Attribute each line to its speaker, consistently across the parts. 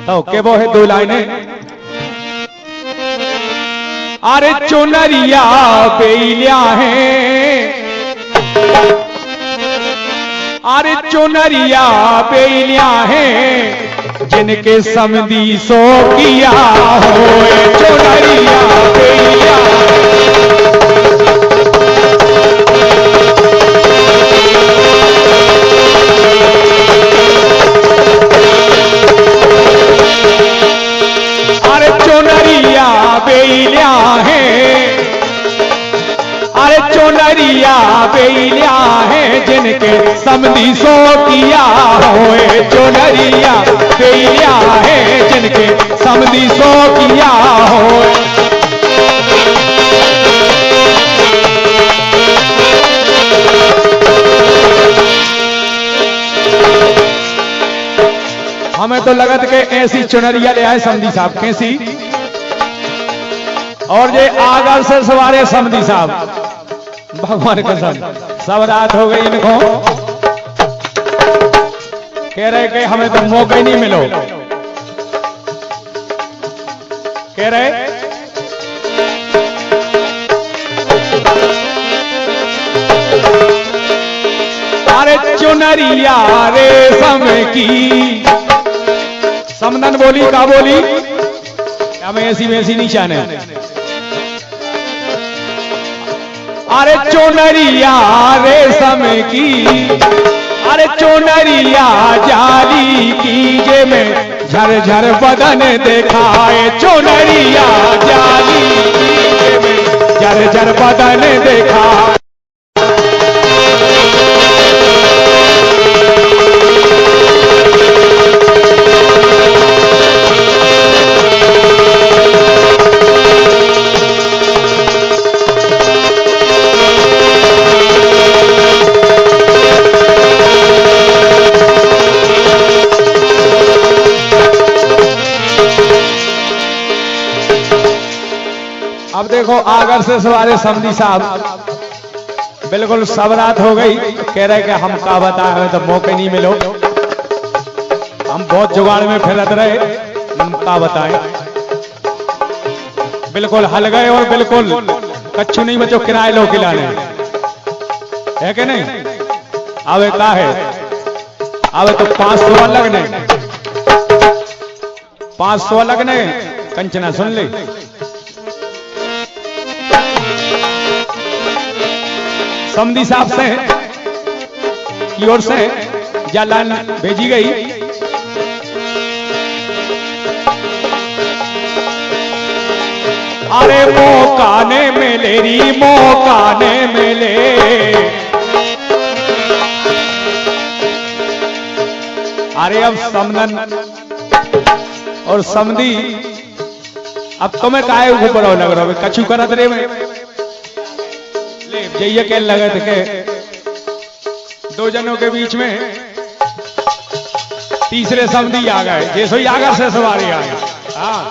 Speaker 1: तो के वो है दो लाइनें। अरे चुनरिया बेलिया है, अरे चुनरिया बेलिया है, जिनके समधी सो किया होए। चुनरिया बेलिया बेलिया है, अरे चुनरिया बेलिया है, जिनके समधी सो किया होए। चुनरिया बेलिया है, जिनके समधी सो किया होए। हमें तो लगत के ऐसी चुनरिया ले आए समधी साहब, कैसी, और ये आगर से सवारे समधी साहब, भगवान कसम सब रात हो गई इनको, कह रहे कि हमें तो मौका ही नहीं मिलो, कह रहे अरे चुनरिया रेशम की, समदन बोली का बोली, हमें ऐसी वैसी नहीं चाहने। अरे चुनरिया रेशम की, अरे चुनरिया जाली की, जे में झरझर बदन दिखाए। चुनरिया जाली की, जे में झरझर बदन दिखाए। अब देखो आगर से सवारे समधी साहब बिल्कुल सब रात हो गई, कह रहे कि हम का बताए तो मौके नहीं मिलो, हम बहुत जुगाड़ में फिरत रहे, हम का बताए। बिल्कुल हल गए और बिल्कुल कच्छु नहीं बचो, किराए लो खिलाने, है कि नहीं। अब का है, अब तो 500 लगने, 500 लगने। कंचना सुन ले, समधी साहब से की ओर से जालान भेजी गई। अरे मौका ने मिले री, मौका ने मिले, अरे अब समदन और समधी अब तुम्हें काहे ऊपर लग रहा है, कछु करत रे में जइए के लगत के दो जनों के बीच में तीसरे समधी आ गए, जैसो ही आगर से सवारी आ गए। हाँ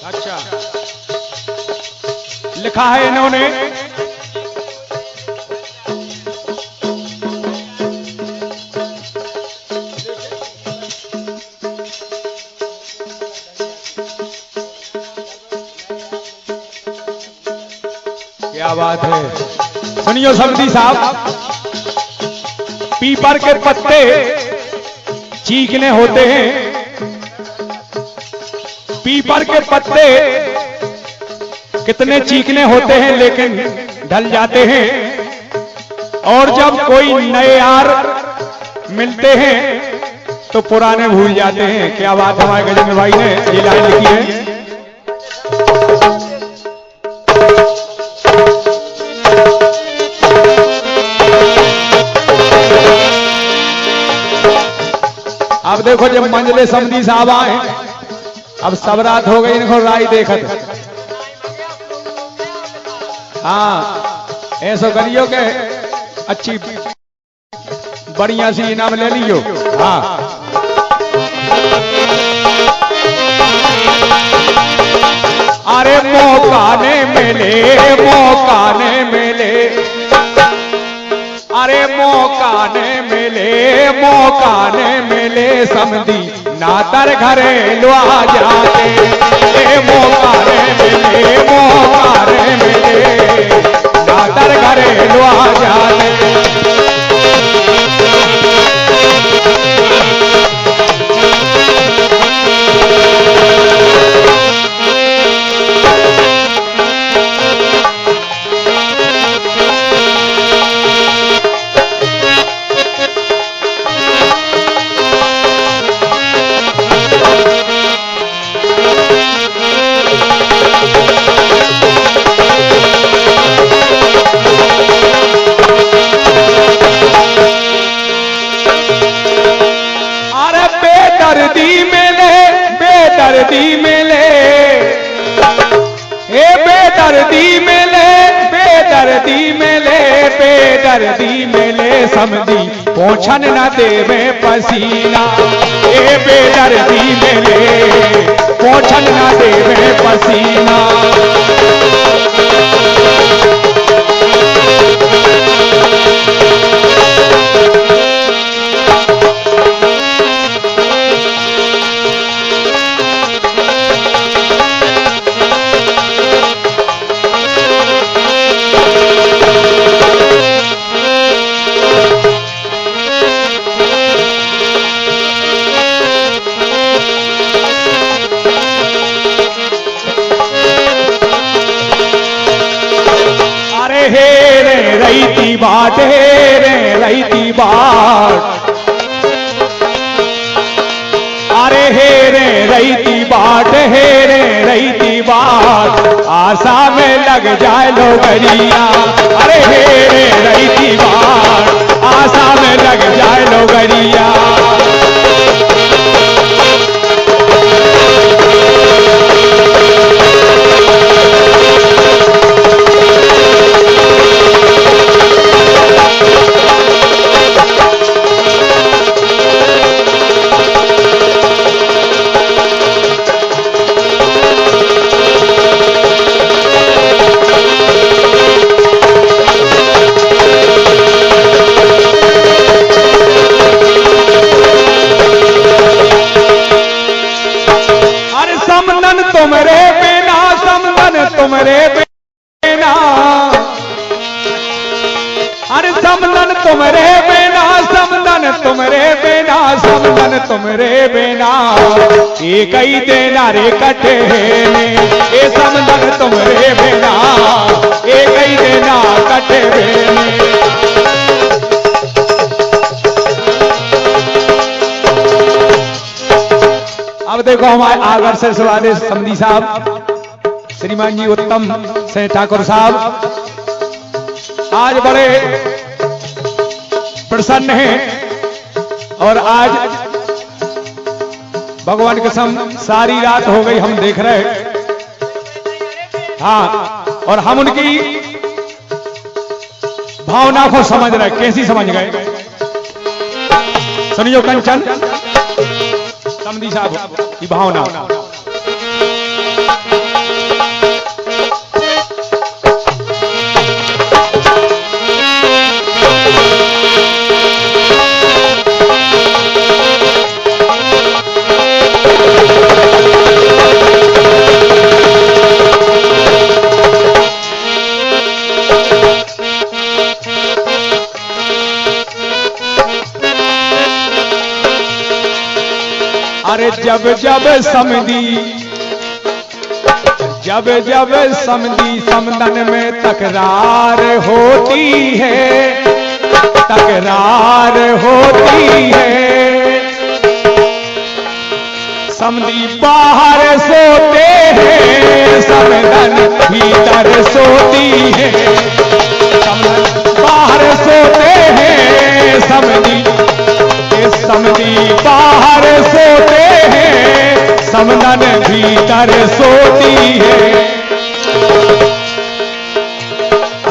Speaker 1: अच्छा लिखा है इन्होंने, क्या बात है, सुनियो समधी साहब। पीपर के पत्ते चीकने होते हैं, पीपर के पत्ते कितने चीकने होते हैं लेकिन ढल जाते हैं, और जब कोई नए यार मिलते हैं तो पुराने भूल जाते हैं। क्या बात हमारे गजेंद्र भाई ने ये लाइन लिखी है। अब देखो जब मंजले समधी साहब आए, अब सब रात हो गई इनको राय देखत। हाँ ऐसा करियो के अच्छी बढ़िया सी इनाम ले लियो। हाँ अरे मौका ने मिले, मौका ने मिले, अरे मौका ने मिले समझी नातर घरे लुआ जाते। मौका ने मिले नातर घरे लुआ जाते। बेदर्दी मिले समझी पोछन न देवे पसीना। बेदर्दी मिले पोछन न देवे पसीना। रईती बाट अरे रईती बाट आशा में लग जाए लोगरिया। अरे रईती बाट आशा में लग जाए लोगरिया। तुमरे बिना अरे समदन तुमरे बिना समदन तुमरे बिना समदन तुमरे बिना एक ही देना रे कटे में। ए समदन तुमरे बिना एक ही देना कटे में। अब देखो हमारे आगर से सवाले समधी साहब श्रीमान जी उत्तम से ठाकुर साहब आज बड़े प्रसन्न हैं और आज भगवान कसम सारी रात हो गई हम देख रहे हैं। हाँ और हम उनकी भावना को समझ रहे। कैसी समझ गए सुनियो कंचन समधी साहब की भावना। अरे जब जब समधी समदन में तकरार होती है समधी बाहर सोते हैं समदन भीतर सोती है। बाहर सोते हैं समधी बाहर सोते हैं समदन भीतर सोती है।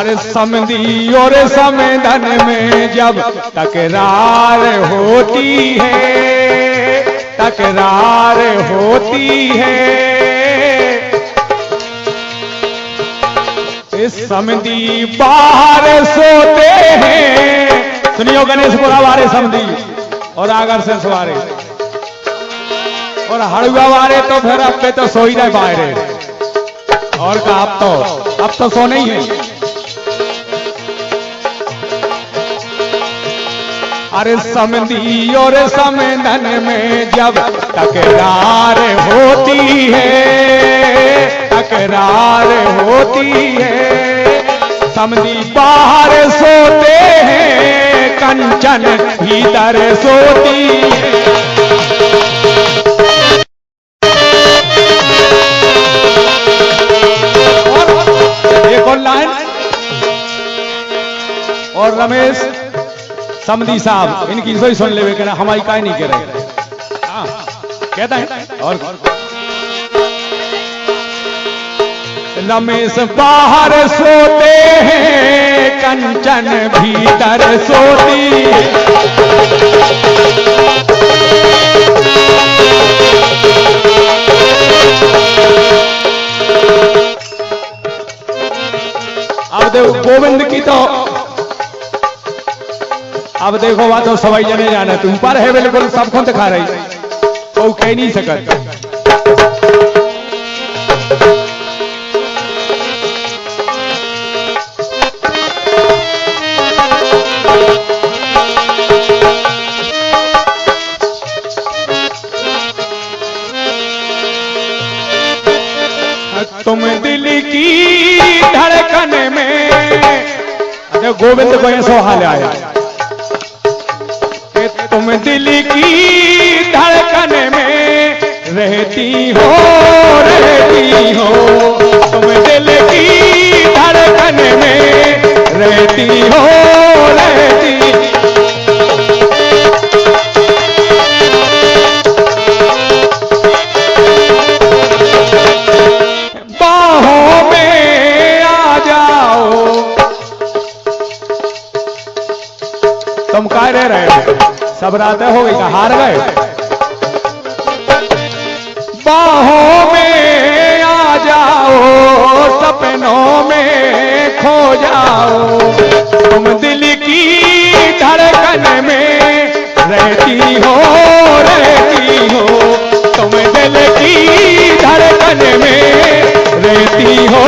Speaker 1: अरे समधी और समदन में जब तकरार होती है इस समधी बाहर सोते हैं। सुनियो गणेशपुरा वाले समधी और आगर से सवारे और हड़ुआ वाले तो फिर अब पे तो सो ही रहे बाहर और का अब तो सो नहीं है। अरे समधी और समधन में जब तकरार होती है, तकरार होती है। समधी बाहर सोते हैं, कंचन भीतर सोती है। एक और लाइन और रमेश समधी साहब इनकी सोई सुन ले, कहना हमारी काय नहीं कह रहे। कहता है और रमेश बाहर सोते हैं, कंचन भीतर सोती है। अब देखो गोविंद की तो अब देखो बात तो सवाई जने जाना तुम पर है बिल्कुल सबको दिखा रही तो कह नहीं सकता। तुम दिल की धड़कन में, अरे गोविंद को ऐसा हाल आया, तुम दिल की धड़कन में रहती हो, रहती हो। तुम दिल की धड़कन में रहती हो, रहती। बाहों में आ जाओ। तुम कह रहे हो सब रातें हो गई, हार गए। बाहों में आ जाओ, सपनों में खो जाओ। तुम दिल की धड़कन में रहती हो, रहती हो। तुम दिल की धड़कन में रहती हो,